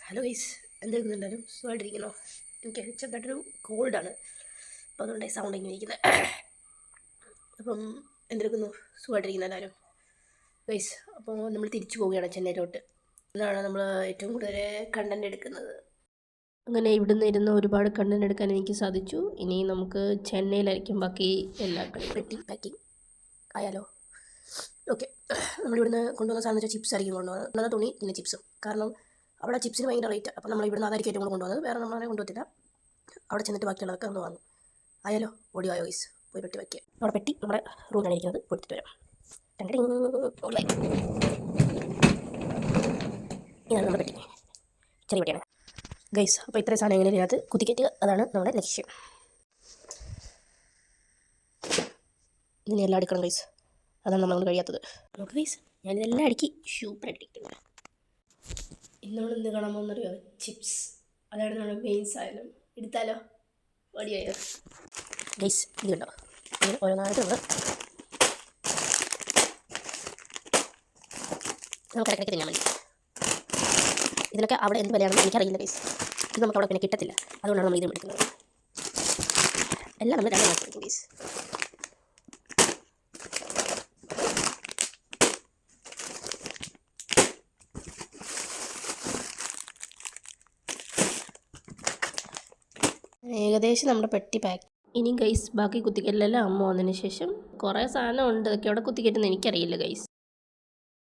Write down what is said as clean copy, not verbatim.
Hello guys, എന്തെടുക്കുന്നുണ്ടാലും സുഖമായിട്ടിരിക്കണോ? എനിക്ക് ചെറുതായിട്ടൊരു കോൾഡാണ്, അപ്പോൾ അതുകൊണ്ടായി സൗണ്ട് ഇങ്ങനെ ഇരിക്കുന്നത്. അപ്പം എന്തെടുക്കുന്നു? സുഖമായിട്ടിരിക്കുന്ന എല്ലാവരും ഗൈസ്. അപ്പോൾ നമ്മൾ തിരിച്ചു പോവുകയാണ് ചെന്നൈയിലോട്ട്. ഇതാണ് നമ്മൾ ഏറ്റവും കൂടുതൽ കണ്ടൻറ് എടുക്കുന്നത്. അങ്ങനെ ഇവിടുന്ന് ഇരുന്ന് ഒരുപാട് കണ്ടൻറ് എടുക്കാൻ എനിക്ക് സാധിച്ചു. ഇനി നമുക്ക് ചെന്നൈയിലായിരിക്കും ബാക്കി എല്ലാ പെട്ടി പാക്കിങ് ആയാലോ. ഓക്കെ, നമ്മളിവിടുന്ന് കൊണ്ടുവന്ന സാധനം വെച്ചാൽ ചിപ്സ് ആയിരിക്കും കൊണ്ടുവന്നത്. നല്ല തുണി പിന്നെ ചിപ്സും. കാരണം അവിടെ ചിപ്സിന് ഭയങ്കര റേറ്റ്. അപ്പോൾ നമ്മൾ ഇവിടുന്ന് അതായിരിക്കും ഏറ്റവും കൂടുതൽ കൊണ്ടുവന്നത്. വേറെ നമ്മളങ്ങനെ കൊണ്ടുവത്തില്ല. അവിടെ ചെന്നിട്ട് ബാക്കിയുള്ളതൊക്കെ ഒന്ന് വാങ്ങും. ആയാലോ, ഓഡിയോ വോയിസ് പോയി പെട്ടി വയ്ക്കുക. അവിടെ പെട്ടി നമ്മുടെ റൂമിലാണ് ഇരിക്കുന്നത്. കൊടുത്തിട്ട് വരാം. ഇതാണ് നമ്മുടെ പെട്ടി, ചെറിയ പെട്ടിയാണ് ഗൈസ്. അപ്പോൾ ഇത്രയും സാധനം എങ്ങനെ ഇതിനകത്ത് കുത്തിക്കയറ്റുക, അതാണ് നമ്മുടെ ലക്ഷ്യം. ഇതിനെ എല്ലാം അടുക്കണം ഗൈസ്, അതാണ് നമ്മളോട് കഴിയാത്തത്. നമുക്ക് ഗൈസ് ഞാനിതെല്ലാം അടുക്കി സൂപ്പർ അടിക്കുന്നത്. ഇന്ന് നമ്മൾ എന്ത് കാണാൻ പോകുന്നറിയോ? ചിപ്സ്. അതാണ് നമ്മുടെ മെയിൻ സാധനം. എടുത്താലോ? വടിയായോ ഗൈസ്? ഇത് കണ്ടോ, ഇങ്ങനെ ഓരോന്നായിട്ട് നമുക്ക് ഇടയ്ക്കിടയ്ക്ക് തിന്നാൻ വേണ്ടി. ഇതിനൊക്കെ അവിടെ എന്ത് വിലയാണെന്ന് എനിക്കറിയില്ല ഗൈസ്. ഇത് നമുക്ക് അവിടെ പിന്നെ കിട്ടത്തില്ല, അതുകൊണ്ടാണ് നമ്മൾ ഇത് എടുക്കുന്നത്. എല്ലാം നമ്മൾ രണ്ട് മാസം ഗൈസ്. ഏകദേശം നമ്മുടെ പെട്ടി പാക്ക്. ഇനി ഗൈസ് ബാക്കി കുത്തിക്കല്ലെല്ലാം അമ്മ വന്നതിന് ശേഷം കുറേ സാധനം ഉണ്ട്. ഇതൊക്കെ അവിടെ കുത്തിക്കറ്റുന്ന എനിക്കറിയില്ല ഗൈസ്.